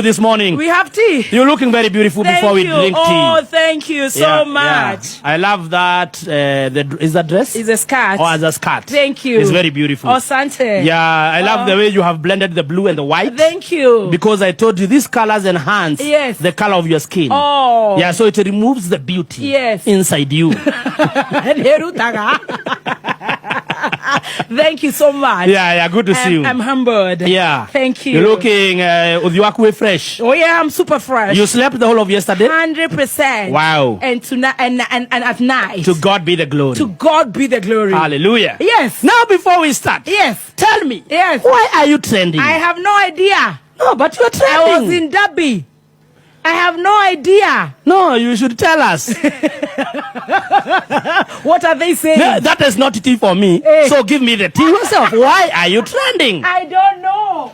This morning. We have tea. You're looking very beautiful before we drink tea. Oh, thank you so much. Yeah. I love that. Is that dress? It's a skirt. Oh, as a skirt. Thank you. It's very beautiful. Oh, Sante. Yeah, I love the way you have blended the blue and the white. Thank you. Because I told you these colors enhance the color of your skin. Oh. Yeah, so it removes the beauty inside you. Thank you so much. Yeah, good to see you. I'm humbled. Yeah. Thank you. You're looking fresh. Oh yeah, I'm super fresh. You slept the whole of yesterday? 100%. Wow. And tonight and at night. To God be the glory. To God be the glory. Hallelujah. Yes. Now before we start. Yes. Tell me. Yes. Why are you trending? I have no idea. No, but you're trending. I was in Derby. I have no idea. No, you should tell us. What are they saying? No, that is not tea for me. So give me the tea yourself. Why are you trending? I don't know.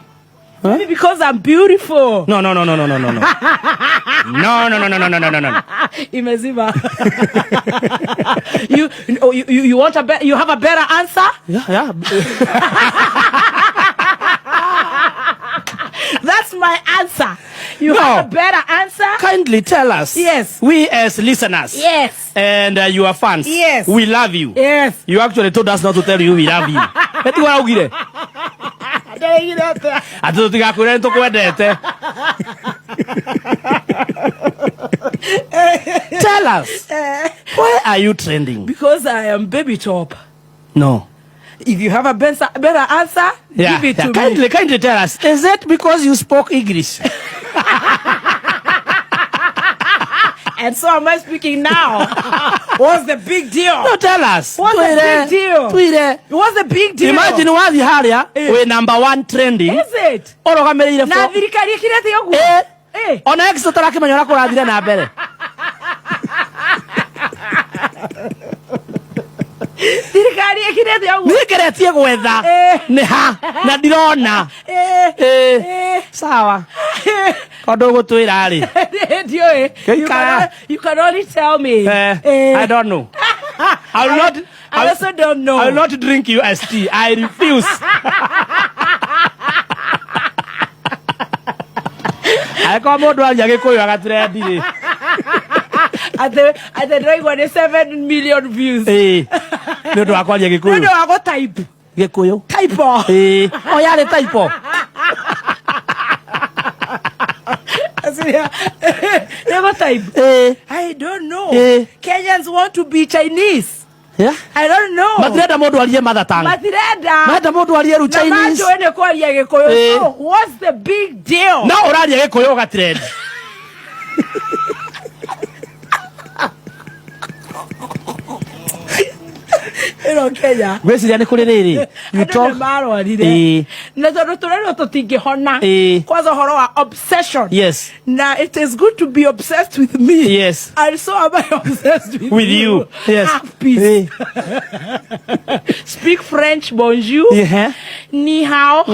Maybe because I'm beautiful. No. No. Imezima. You want you have a better answer? Yeah. That's my answer. You have a better answer? Kindly tell us. Yes. We as listeners. Yes. And you are fans. Yes. We love you. Yes. You actually told us not to tell you we love you. Tell us. Why are you trending? Because I am baby top. No. If you have a better answer, give it to me. Kindly tell us. Is it because you spoke English? And so am I speaking now. What's the big deal? No, tell us. What's the big deal? What's the big deal? Imagine what the area we're number one trending. Is it? Na thirikari ikirete yoguo. Ona extra tarakimenya na kurathire na mbere. Thirikari ikirete yoguo. Nigeretie gwetha. Ni ha na ndirona. Sawa. Kondo gutwira ri. You can only tell me. I don't know. I also don't know. I will not drink you as tea. I refuse. I come out while you go. You are trending. At the drawing on 7 million views. No do akwa je Gikuyu. No do akwa type. Gikuyu. Type. Oh ya le type. Never type. I don't know. Kenyans want to be Chinese. Yeah? I don't know. Matireda modu aliye mother tongue. Matireda modu aliye ru Chinese. Na macho kwa aliye Gikuyu. So what's the big deal? Na oraliye Gikuyu ga trend. Kenya. You talk. Obsession. Yes. Now it is good to be obsessed with me. Yes. And so am I obsessed with you. Yes. Have peace. Speak French, bonjour. Ni hao.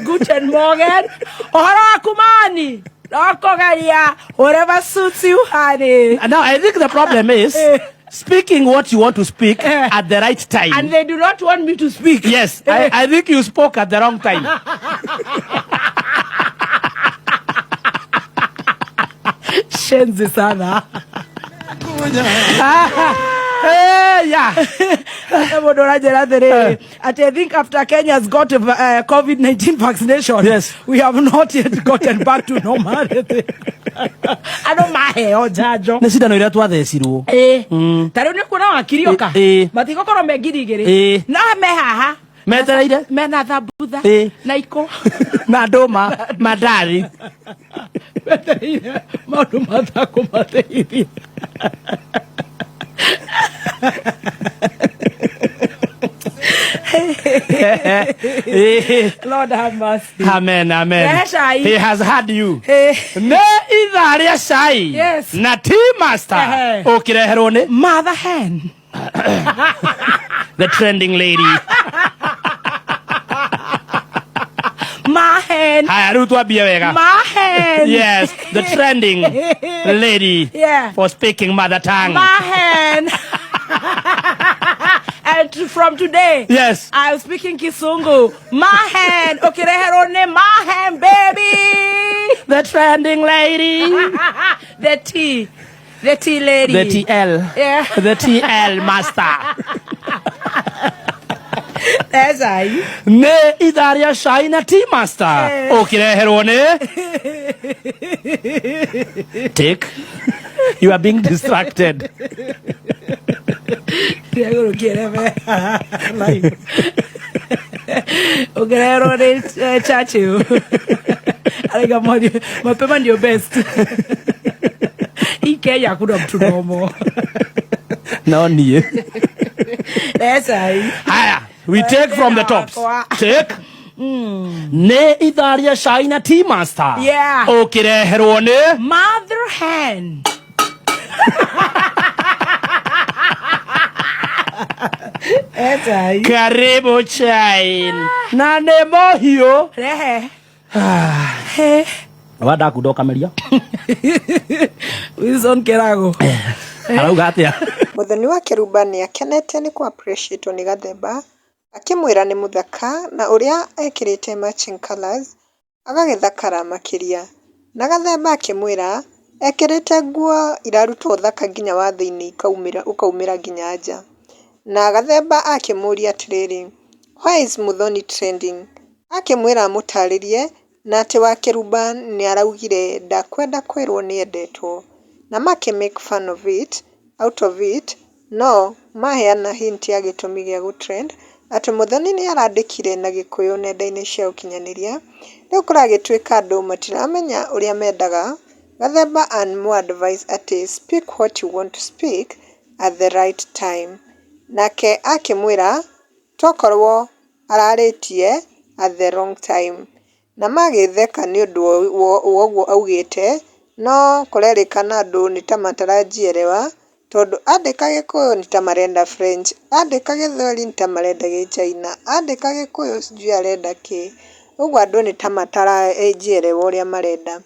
Guten Morgen. Ohara kumani. Whatever suits you, honey. Now I think the problem is speaking what you want to speak at the right time. And they do not want me to speak. Yes, I think you spoke at the wrong time. Shenzi sana. Yeah. I think after Kenya has got COVID-19 vaccination, we have not yet gotten back to normality. I don't mind. Nesida no ira twathecirwo. Taro ni kuna wakirioka. Matigokoro megirigiri. Na mehaha. Metereire. Mena thabutha. Na iko. Na ndoma. Madari. Metereire. Maundu mathako mateithia. Lord have mercy. Amen. He has had you. Ne idharia shai. Yes. Na tea master. Okireherwo ni Mother Hen. The trending lady. My hen. Haya rĩu twambie wega. My hen. Yes, the trending lady for speaking mother tongue. My hen. And from today, yes, I'm speaking Kisungu. Mahen, Okirehero Mahen, baby. The trending lady. The T lady. The TL. Yeah. The TL master. That's I. Ne idaria shaina tea master. Okirehero Take. You are being distracted. They're going to get him. Okirehero chachu. I think my payment your best. He can't yakud up to no more. No need. That's I. Higher. We take from the tops. Take. Ne idaria shaina tea master. Yeah. Okirehero mother hen. That's I. Karibu chain. Na nemo hiyo. Rehe. Wada kudoka meria. Wilson Kerago. Arauga atia. Muthoni wa Kĩrumba nĩ akenete nĩ kũ-appreciatwo nĩ Gathemba, akĩmwĩra nĩ mũthaka na ũrĩa ekĩrĩte matching colours agagĩthakara makĩria. Na Gathemba akĩmwĩra ekĩrĩte nguo iraruta ũthaka nginya wa thĩinĩ ũkaumĩra nginya nja. Na Gathemba akĩmũria atĩrĩrĩ, why is Muthoni trending? Akĩmwĩra amũtarĩrie na atĩ wa Kĩrumba nĩ araugire ndakwenda kwĩrwo nĩ endetwo. Na make fun of it, out of it, no maheana hint ya gĩtũmi gĩa gũtrend atĩ Muthoni nĩ arandĩkire na Gĩkũyũ nenda-inĩ cia ũkinyanĩria. Rĩu kũragĩtuĩka andũ matiramenya ũrĩa mendaga. Gathemba and more advice atĩ speak what you want to speak at the right time. Nake akĩmwĩra tokorwo ararĩtie at the wrong time. Na magĩtheka nĩ ũndũ wa ũguo augĩte, no kũrerĩkana andũ nĩ ta matarajielewa tondũ andĩka Gĩkũyũ nĩ ta marenda French, andĩka Gĩthweri nĩ ta marenda Gĩchina, andĩka Gĩkũyũ sijui arenda kĩ. Ũguo andũ nĩ ta matarajielewa ũrĩa marenda.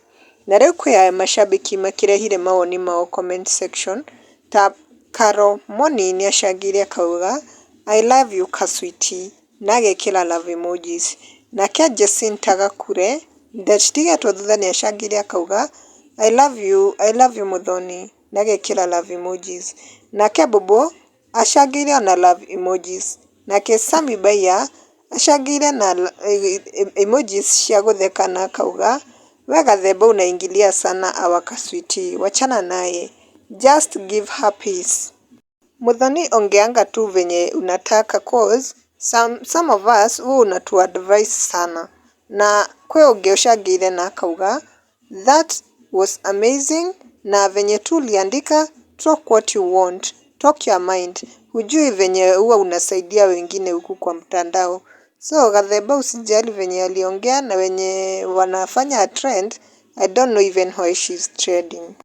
Na rĩu kwĩ mashabiki makĩrehire mawoni mao comment section ta Karo Moni nĩ acangĩire akauga I love you kaswiti na agekĩra love emojis. Nake Jacinta Gakure ndatigetwo thutha nĩ acangĩire akauga I love you Muthoni na agekĩra love emojis. Nake Bobo acangĩire na love emojis. Nake Sami Baya acangĩire na emojis cia gũtheka na akauga we Gathemba unaingilia sana our kaswiti, wachana naye, just give her peace. Muthoni ongeanga tu venye unataka cause some of us unatu advise sana. Na kwe ũngĩ ũcangĩire na akauga that was amazing na venye tu uliandika talk what you want, talk your mind. Hujui venye huwa unasaidia wengine huku kwa mtandao. So Gathemba usijali venye aliongea na venye wanafanya trend. I don't know even why she's trending.